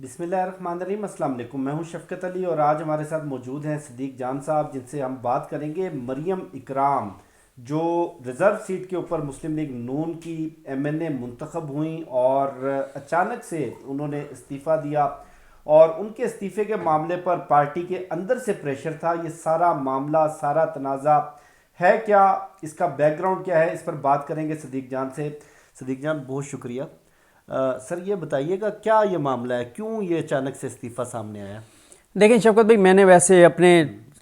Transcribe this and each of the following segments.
بسم اللہ الرحمن الرحیم۔ السلام علیکم، میں ہوں شفقت علی اور آج ہمارے ساتھ موجود ہیں صدیق جان صاحب، جن سے ہم بات کریں گے مریم اکرام، جو ریزرو سیٹ کے اوپر مسلم لیگ نون کی ایم این اے منتخب ہوئیں اور اچانک سے انہوں نے استعفیٰ دیا اور ان کے استعفے کے معاملے پر پارٹی کے اندر سے پریشر تھا۔ یہ سارا معاملہ، سارا تنازع ہے کیا، اس کا بیک گراؤنڈ کیا ہے، اس پر بات کریں گے صدیق جان سے۔ صدیق جان بہت شکریہ۔ سر یہ بتائیے گا کیا یہ معاملہ ہے، کیوں یہ اچانک سے استعفیٰ سامنے آیا؟ دیکھیں شفقت بھائی، میں نے ویسے اپنے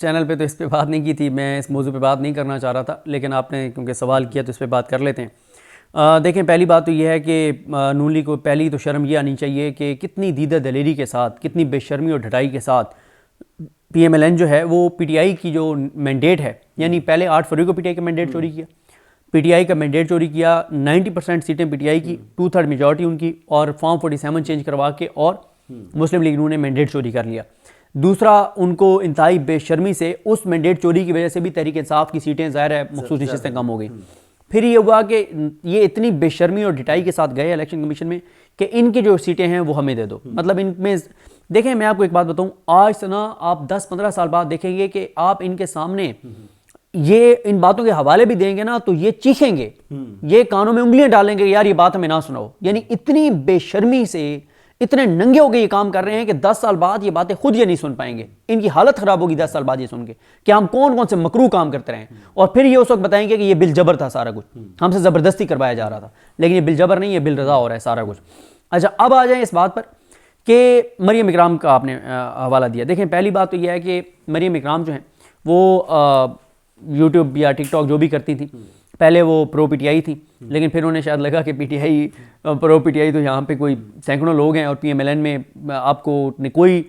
چینل پہ تو اس پہ بات نہیں کی تھی، میں اس موضوع پہ بات نہیں کرنا چاہ رہا تھا، لیکن آپ نے کیونکہ سوال کیا تو اس پہ بات کر لیتے ہیں۔ دیکھیں پہلی بات تو یہ ہے کہ نون لیگ کو پہلی تو شرم یہ آنی چاہیے کہ کتنی دیدہ دلیری کے ساتھ، کتنی بے شرمی اور ڈھٹائی کے ساتھ پی ایم ایل این جو ہے وہ پی ٹی آئی کی جو مینڈیٹ ہے، یعنی پہلے 8 فروری کو پی ٹی آئی کا مینڈیٹ چوری کیا، پی ٹی آئی کا مینڈیٹ چوری کیا، 90% سیٹیں پی ٹی آئی کی، 2/3 میجورٹی ان کی، اور فارم 47 چینج کروا کے اور مسلم لیگ نون نے مینڈیٹ چوری کر لیا۔ دوسرا، ان کو انتہائی بے شرمی سے اس مینڈیٹ چوری کی وجہ سے بھی تحریک انصاف کی سیٹیں ظاہر ہے مخصوص نشستیں کم ہو گئی۔ پھر یہ ہوا کہ یہ اتنی بے شرمی اور ڈٹائی کے ساتھ گئے الیکشن کمیشن میں کہ ان کی جو سیٹیں ہیں وہ ہمیں دے دو۔ مطلب ان میں دیکھیں، میں آپ کو ایک بات بتاؤں، آج سے نا آپ 10-15 سال بعد دیکھیں گے کہ آپ ان کے سامنے یہ ان باتوں کے حوالے بھی دیں گے نا تو یہ چیخیں گے، یہ کانوں میں انگلیاں ڈالیں گے، یار یہ بات ہمیں نہ سناؤ۔ یعنی اتنی بے شرمی سے، اتنے ننگے ہو کے یہ کام کر رہے ہیں کہ 10 سال بعد یہ باتیں خود یہ نہیں سن پائیں گے، ان کی حالت خراب ہوگی 10 سال بعد یہ سن کے کہ ہم کون کون سے مکروہ کام کرتے رہے ہیں، اور پھر یہ اس وقت بتائیں گے کہ یہ بل جبر تھا، سارا کچھ ہم سے زبردستی کروایا جا رہا تھا، لیکن یہ بل جبر نہیں، یہ بل رضا ہو رہا ہے سارا کچھ۔ اچھا، اب آ جائیں اس بات پر کہ مریم اکرام کا آپ نے حوالہ دیا۔ دیکھیں پہلی بات تو یہ ہے کہ مریم اکرام جو ہیں وہ یوٹیوب یا ٹک ٹاک جو بھی کرتی تھیں، پہلے وہ پرو پی ٹی آئی تھیں، لیکن پھر انہوں نے شاید لگا کہ P T I pro P T I تو یہاں پہ کوئی سینکڑوں لوگ ہیں، اور پی ایم ایل این میں آپ کو کوئی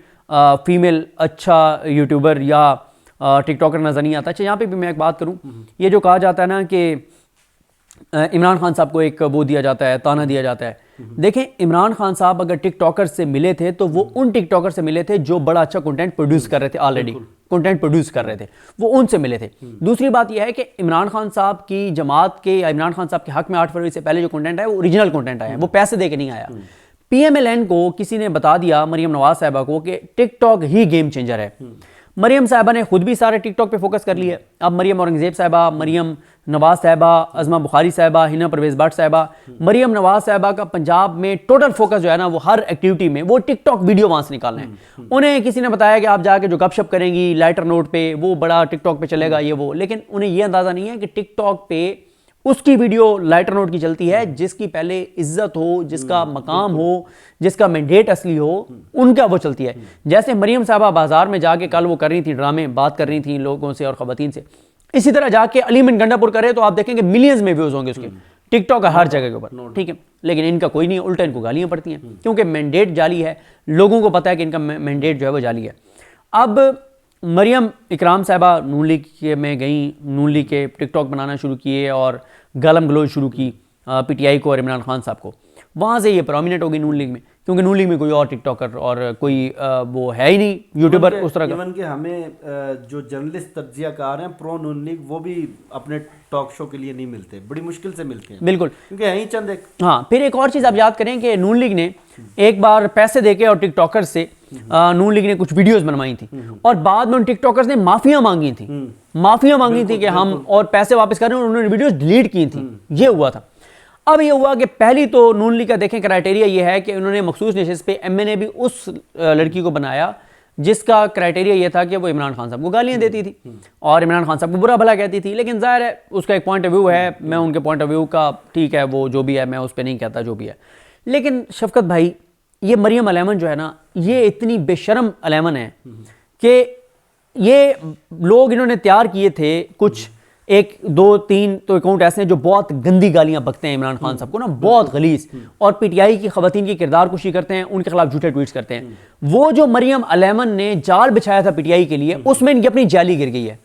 فیمیل اچھا یوٹیوبر یا ٹک ٹاکر نظر نہیں آتا۔ اچھا، یہاں پہ بھی میں ایک بات کروں، یہ جو کہا جاتا ہے نا کہ عمران خان صاحب کو ایک وہ دیا جاتا ہے، تانا دیا جاتا ہے۔ دیکھیں عمران خان صاحب اگر ٹک ٹاکر سے ملے تھے تو وہ ان ٹک ٹاکر سے ملے تھے جو بڑا اچھا کنٹینٹ پروڈیوس کر رہے تھے، آلریڈی کنٹینٹ پروڈیوس کر رہے تھے، وہ ان سے ملے تھے۔ دوسری بات یہ ہے کہ عمران خان صاحب کی جماعت کے یا عمران خان صاحب کے حق میں 8 فروری سے پہلے جو کنٹینٹ آیا وہ اوریجنل کنٹینٹ آیا ہے، وہ پیسے دے کے نہیں آیا۔ پی ایم ایل این کو کسی نے بتا دیا، مریم نواز صاحبہ کو، کہ ٹک ٹاک ہی گیم چینجر ہے۔ مریم صاحبہ نے خود بھی سارے ٹک ٹاک پہ فوکس کر لیا ہے۔ اب مریم اورنگزیب صاحبہ، مریم نواز صاحبہ، عظمہ بخاری صاحبہ، ہنا پرویز بٹ صاحبہ، مریم نواز صاحبہ کا پنجاب میں ٹوٹل فوکس جو ہے نا وہ ہر ایکٹیویٹی میں وہ ٹک ٹاک ویڈیو وہاں سے نکالنا ہے۔ انہیں کسی نے بتایا کہ آپ جا کے جو گپ شپ کریں گی لائٹر نوٹ پہ وہ بڑا ٹک ٹاک پہ چلے گا یہ وہ، لیکن انہیں یہ اندازہ نہیں ہے کہ ٹک ٹاک پہ اس کی ویڈیو لائٹر نوٹ کی چلتی ہے جس کی پہلے عزت ہو، جس کا مقام ہو، جس کا مینڈیٹ اصلی ہو، ان کا وہ چلتی ہے۔ جیسے مریم صاحبہ بازار میں جا کے کل وہ کر رہی تھی ڈرامے، بات کر رہی تھیں لوگوں سے اور خواتین سے، اسی طرح جا کے علی من گنڈا پور کرے تو آپ دیکھیں گے ملینز میں ویوز ہوں گے اس کے، ٹک ٹاک ہر جگہ کے اوپر، ٹھیک ہے، لیکن ان کا کوئی نہیں، الٹا ان کو گالیاں پڑتی ہیں کیونکہ مینڈیٹ جعلی ہے، لوگوں کو پتہ ہے کہ ان کا مینڈیٹ جو ہے وہ جعلی ہے۔ اب مریم اکرام صاحبہ نون لیگ میں گئیں، نون لیگ کے ٹک ٹاک بنانا شروع کیے اور گالم گلوچ شروع کی پی ٹی آئی کو اور عمران خان صاحب کو، وہاں سے یہ پرومیننٹ ہو گئی نون لیگ میں، کیونکہ نون لیگ میں کوئی اور ٹک ٹاکر اور کوئی وہ ہے ہی نہیں یوٹیوبر اس طرح کا۔ ایون کہ ہمیں جو جرنلسٹ تجزیہ کار ہیں پرو نون لیگ، وہ بھی اپنے ٹاک شو کے لیے نہیں ملتے، بڑی مشکل سے ملتے ہیں، بالکل، کیونکہ ہیں ہی چند ایک۔ ہاں، پھر ایک اور چیز آپ یاد کریں کہ نون لیگ نے ایک بار پیسے دے کے اور ٹک ٹاکر سے نون لیگ نے کچھ ویڈیوز بنوائی تھیں، اور بعد میں ان ٹک ٹاکرز نے معافیاں مانگی تھیں کہ ہم اور پیسے واپس کر رہے ہیں، اور انہوں نے ویڈیوز ڈیلیٹ کی تھیں، یہ ہوا تھا۔ اب یہ ہوا کہ پہلی تو نون لیگ کا دیکھیں کرائٹیریا یہ ہے کہ انہوں نے مخصوص نشست پہ ایم این اے بھی اس لڑکی کو بنایا جس کا کرائٹیریا یہ تھا کہ وہ عمران خان صاحب کو گالیاں دیتی تھی اور عمران خان صاحب کو برا بھلا کہتی تھی، لیکن ظاہر ہے اس کا ایک پوائنٹ آف ویو ہے، میں ان کے پوائنٹ آف ویو کا ٹھیک ہے، وہ جو بھی ہے میں اس پہ نہیں کہتا جو بھی ہے۔ لیکن شفقت بھائی، یہ مریم الیمن جو ہے نا، یہ اتنی بے شرم الیمن ہے کہ یہ لوگ انہوں نے تیار کیے تھے کچھ 1-2-3 تو اکاؤنٹ ایسے ہیں جو بہت گندی گالیاں بکتے ہیں عمران خان صاحب کو نا، بہت غلیظ، اور پی ٹی آئی کی خواتین کی کردار کشی کرتے ہیں، ان کے خلاف جھوٹے ٹویٹس کرتے ہیں۔ وہ جو مریم الیمن نے جال بچھایا تھا پی ٹی آئی کے لیے، اس میں ان کی اپنی جالی گر گئی ہے،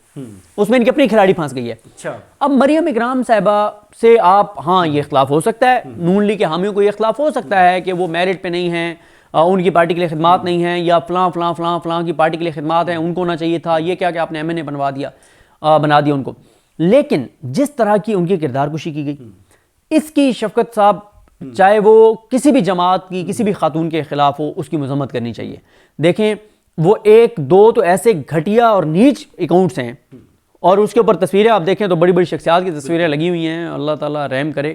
اس میں ان کی اپنی کھلاڑی پھنس گئی ہے۔ اب مریم اکرام صاحبہ سے آپ، ہاں یہ اختلاف ہو سکتا ہے، نون لیگ کے حامیوں کو یہ اختلاف ہو سکتا ہے کہ وہ میرٹ پہ نہیں ہیں، ان کی پارٹی کے لیے خدمات نہیں ہیں، یا فلاں فلاں فلاں فلاں کی پارٹی کے لیے خدمات ہیں، ان کو ہونا چاہیے تھا، یہ کیا کہ آپ نے ایم این اے بنا دیا ان کو۔ لیکن جس طرح کی ان کی کردار کشی کی گئی، اس کی شفقت صاحب چاہے وہ کسی بھی جماعت کی کسی بھی خاتون کے خلاف ہو، اس کی مذمت کرنی چاہیے. دیکھیں وہ ایک دو تو ایسے گھٹیا اور نیچ اکاؤنٹس ہیں، اور اس کے اوپر تصویریں آپ دیکھیں تو بڑی بڑی شخصیات کی تصویریں لگی ہوئی ہیں. اللہ تعالیٰ رحم کرے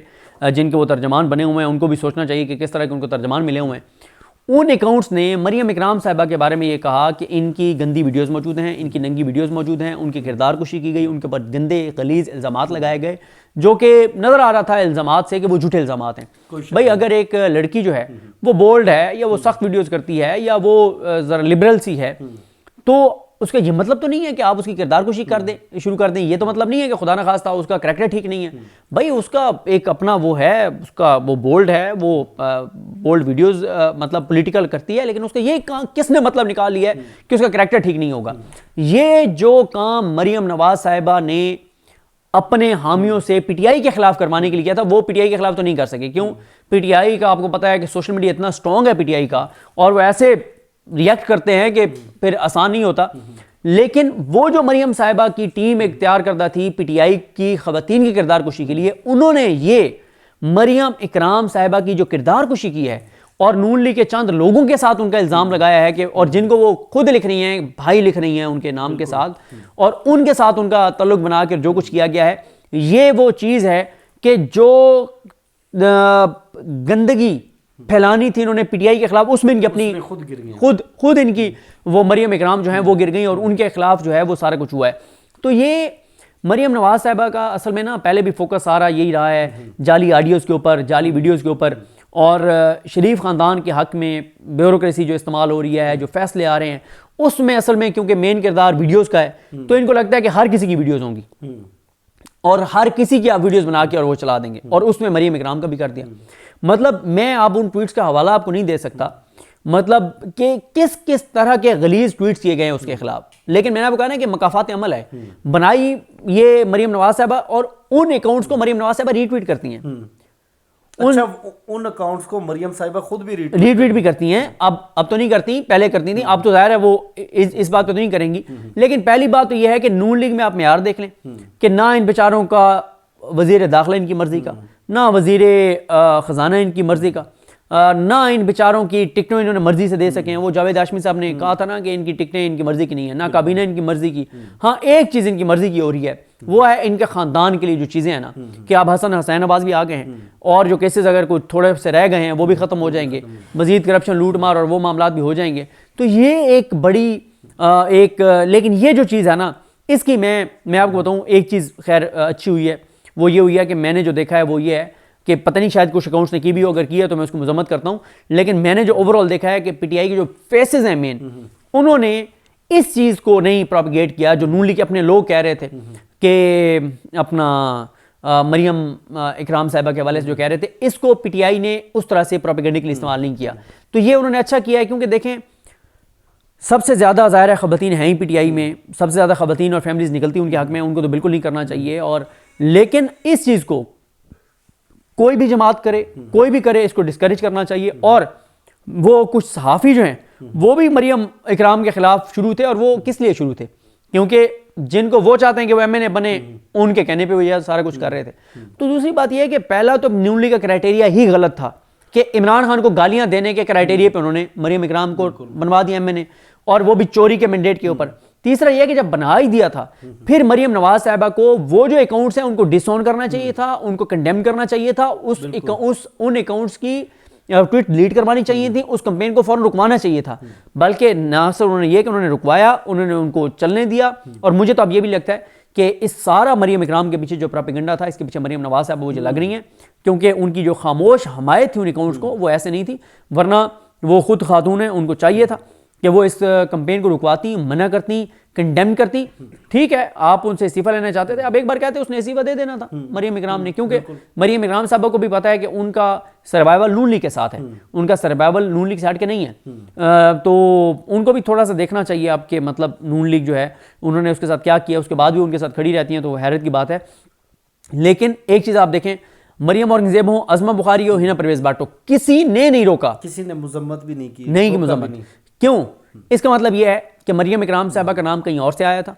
جن کے وہ ترجمان بنے ہوئے ہیں، ان کو بھی سوچنا چاہیے کہ کس طرح کے ان کو ترجمان ملے ہوئے ہیں. ان اکاؤنٹس نے مریم اکرام صاحبہ کے بارے میں یہ کہا کہ ان کی گندی ویڈیوز موجود ہیں، ان کی ننگی ویڈیوز موجود ہیں، ان کی کردار کشی کی گئی، ان کے اوپر گندے غلیظ الزامات لگائے گئے، جو کہ نظر آ رہا تھا الزامات سے کہ وہ جھوٹے الزامات ہیں. بھائی اگر ایک لڑکی جو ہے وہ بولڈ ہے، یا وہ سخت ویڈیوز کرتی ہے، یا وہ ذرا لبرل سی ہے، تو اس کا یہ مطلب تو نہیں ہے کہ آپ اس کی کردار کشی شروع کر دیں. یہ تو مطلب نہیں ہے کہ خدا نہ خواستہ اس کا کریکٹر ٹھیک نہیں ہے. بھائی اس کا ایک اپنا وہ ہے، اس کا وہ بولڈ ہے، وہ بولڈ ویڈیوز مطلب پولیٹیکل کرتی ہے، لیکن اس کا یہ کس نے مطلب نکال لیا ہے کہ اس کا کریکٹر ٹھیک نہیں ہوگا. یہ جو کام مریم نواز صاحبہ نے اپنے حامیوں سے پی ٹی آئی کے خلاف کروانے کے لیے کیا تھا، وہ پی ٹی آئی کے خلاف تو نہیں کر سکے. کیوں؟ پی ٹی آئی کا آپ کو پتہ ہے کہ سوشل میڈیا اتنا سٹرونگ ہے پی ٹی آئی کا، اور وہ ایسے ریئیکٹ کرتے ہیں کہ پھر آسان نہیں ہوتا. لیکن وہ جو مریم صاحبہ کی ٹیم اختیار کردہ تھی پی ٹی آئی کی خواتین کی کردار کشی کے لیے، انہوں نے یہ مریم اکرام صاحبہ کی جو کردار کشی کی ہے، اور نون لیگ کے چند لوگوں کے ساتھ ان کا الزام لگایا ہے کہ، اور جن کو وہ خود لکھ رہی ہیں، بھائی لکھ رہی ہیں ان کے نام کے ساتھ، اور ان کے ساتھ ان کا تعلق بنا کر جو کچھ کیا گیا ہے، یہ وہ چیز ہے کہ جو گندگی پھیلانی تھی انہوں نے پی ٹی آئی کے خلاف، اس میں ان کی اپنی خود ان کی وہ مریم اکرام جو ہیں وہ گر گئیں، اور ان کے خلاف جو ہے وہ سارا کچھ ہوا ہے. تو یہ مریم نواز صاحبہ کا اصل میں نا پہلے بھی فوکس سارا یہی رہا ہے، جعلی آڈیوز کے اوپر، جعلی ویڈیوز کے اوپر، اور شریف خاندان کے حق میں بیوروکریسی جو استعمال ہو رہی ہے، جو فیصلے آ رہے ہیں، اس میں اصل میں کیونکہ مین کردار ویڈیوز کا ہے، تو ان کو لگتا ہے کہ ہر کسی کی ویڈیوز ہوں گی، اور ہر کسی کی آپ ویڈیوز بنا کے اور وہ چلا دیں گے، اور اس میں مریم اکرام کا بھی کر دیا. مطلب میں آپ ان ٹویٹس کا حوالہ آپ کو نہیں دے سکتا، مطلب کہ کس طرح کے غلیظ ٹویٹس کیے گئے ہیں اس کے خلاف. لیکن میں نے آپ کو کہا نا کہ مکافات عمل ہے، بنائی یہ مریم نواز صاحبہ، اور ان اکاؤنٹس کو مریم نواز صاحبہ ری ٹویٹ کرتی ہیں. اچھا، ان اکاؤنٹس کو مریم صاحبہ خود بھی ری ٹویٹ بھی کرتی ہیں. اب تو نہیں کرتی، پہلے کرتی تھیں. اب تو ظاہر ہے وہ اس بات کو تو نہیں کریں گی. لیکن پہلی بات تو یہ ہے کہ نون لیگ میں آپ معیار دیکھ لیں کہ نہ ان بیچاروں کا وزیر داخلہ ان کی مرضی کا، نہ وزیر خزانہ ان کی مرضی کا، نہ ان بیچاروں کی ٹکٹیں انہوں نے مرضی سے دے سکے ہیں. وہ جاوید ہاشمی صاحب نے کہا تھا نا کہ ان کی ٹکٹیں ان کی مرضی کی نہیں ہیں، نہ کابینہ ان کی مرضی کی. ہاں ایک چیز ان کی مرضی کی ہو رہی ہے، وہ ہے ان کے خاندان کے لیے جو چیزیں ہیں نا، کہ اب حسن حسین عباس بھی آ گئے ہیں، اور جو کیسز اگر کوئی تھوڑے سے رہ گئے ہیں وہ بھی ختم ہو جائیں گے، مزید کرپشن لوٹ مار اور وہ معاملات بھی ہو جائیں گے. تو یہ ایک بڑی لیکن یہ جو چیز ہے نا، اس کی میں آپ کو بتاؤں ایک چیز خیر اچھی ہوئی ہے، وہ یہ ہوئی ہے کہ میں نے جو دیکھا ہے وہ یہ ہے کہ پتہ نہیں شاید کچھ اکاؤنٹس نے کی بھی ہو، اگر کی ہے تو میں اس کو مذمت کرتا ہوں، لیکن میں نے جو اوور آل دیکھا ہے کہ پی ٹی آئی کے جو فیسز ہیں مین، انہوں نے اس چیز کو نہیں پروپیگیٹ کیا جو نون لیگ کے اپنے لوگ کہہ رہے تھے کہ اپنا مریم اکرام صاحبہ کے حوالے سے جو کہہ رہے تھے، اس کو پی ٹی آئی نے اس طرح سے پروپیگنڈے کے لیے استعمال نہیں کیا. تو یہ انہوں نے اچھا کیا ہے، کیونکہ دیکھیں سب سے زیادہ ظاہر خواتین ہیں ہی پی ٹی آئی میں، سب سے زیادہ خواتین اور فیملیز نکلتی ان کے حق میں، ان کو تو بالکل نہیں کرنا چاہیے. اور لیکن اس چیز کو کوئی بھی جماعت کرے، کوئی بھی کرے، اس کو ڈسکریج کرنا چاہیے. اور وہ کچھ صحافی جو ہیں وہ بھی مریم اکرام کے خلاف شروع تھے، اور وہ کس لیے شروع تھے؟ کیونکہ جن کو وہ چاہتے ہیں کہ وہ ایم این اے بنے، ان کے کہنے پہ وہ یہ سارا کچھ کر رہے تھے. تو دوسری بات یہ ہے کہ پہلا تو نون لیگ کا کرائٹیریا ہی غلط تھا کہ عمران خان کو گالیاں دینے کے کرائٹیریا پہ انہوں نے مریم اکرام کو بنوا دیا ایم این اے، اور وہ بھی چوری کے مینڈیٹ کے اوپر. تیسرا یہ کہ جب بنا ہی دیا تھا، پھر مریم نواز صاحبہ کو وہ جو اکاؤنٹس ہیں ان کو ڈس آن کرنا چاہیے تھا، ان کو کنڈیم کرنا چاہیے تھا، ان اکاؤنٹس کی ٹویٹ ڈیلیٹ کروانی چاہیے تھی، اس کمپین کو فوراً رکوانا چاہیے تھا. بلکہ نہ صرف انہوں نے یہ کہ انہوں نے رکوایا، انہوں نے ان کو چلنے دیا. اور مجھے تو اب یہ بھی لگتا ہے کہ اس سارا مریم اکرام کے پیچھے جو پروپیگنڈا تھا، اس کے پیچھے مریم نواز صاحب مجھے لگ رہی ہیں، کیونکہ ان کی جو خاموش حمایت تھی ان اکاؤنٹس کو، وہ ایسے نہیں تھی. ورنہ وہ خود خاتون ہیں، ان کو چاہیے تھا کہ وہ اس کمپین کو رکواتی، منع کرتی، کنڈیم کرتی. ٹھیک ہے، آپ ان سے استعفیٰ لینا چاہتے تھے، اب ایک بار کہتے اس نے استعفیٰ دے دینا تھا مریم اکرام نے، کیونکہ مریم اکرام صاحبہ کو بھی پتا ہے کہ ان کا سروائیول نون لیگ کے ساتھ ہے، ان کا سروائیول نون لیگ سے ہٹ کے نہیں ہے. تو ان کو بھی تھوڑا سا دیکھنا چاہیے آپ کے مطلب نون لیگ جو ہے انہوں نے اس کے ساتھ کیا کیا، اس کے بعد بھی ان کے ساتھ کھڑی رہتی ہیں، تو وہ حیرت کی بات ہے. لیکن ایک چیز آپ دیکھیں، مریم اورنگزیب ہوں، عظمہ بخاری ہو، ہنا پرویز بھٹو، کسی نے نہیں روکا، کسی نے مذمت بھی نہیں کی، نہیں کی مذمت. کیوں؟ اس کا مطلب یہ ہے کہ مریم اکرام صاحبہ کا نام کہیں اور سے آیا تھا،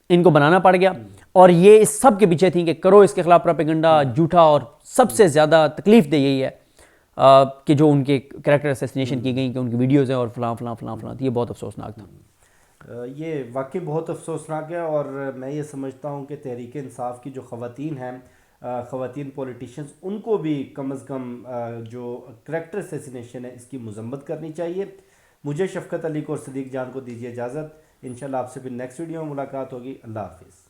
ان کو بنانا پڑ گیا، اور یہ اس سب کے پیچھے تھیں کہ کرو اس کے خلاف پروپیگنڈا جھوٹا، اور سب سے زیادہ تکلیف دہ یہی ہے کہ جو ان کے کریکٹر اسیسینیشن کی گئی کہ ان کی ویڈیوز ہیں اور فلاں فلاں فلاں فلاں، یہ بہت افسوسناک تھا۔ یہ واقعی بہت افسوسناک ہے، اور میں یہ سمجھتا ہوں کہ تحریک انصاف کی جو خواتین ہیں، خواتین پولیٹیشینز، ان کو بھی کم از کم جو کریکٹر اسیسینیشن ہے اس کی مذمت کرنی چاہیے۔ مجھے، شفقت علی کو اور صدیق جان کو دیجیے اجازت، انشاءاللہ آپ سے پھر نیکسٹ ویڈیو میں ملاقات ہوگی۔ اللہ حافظ۔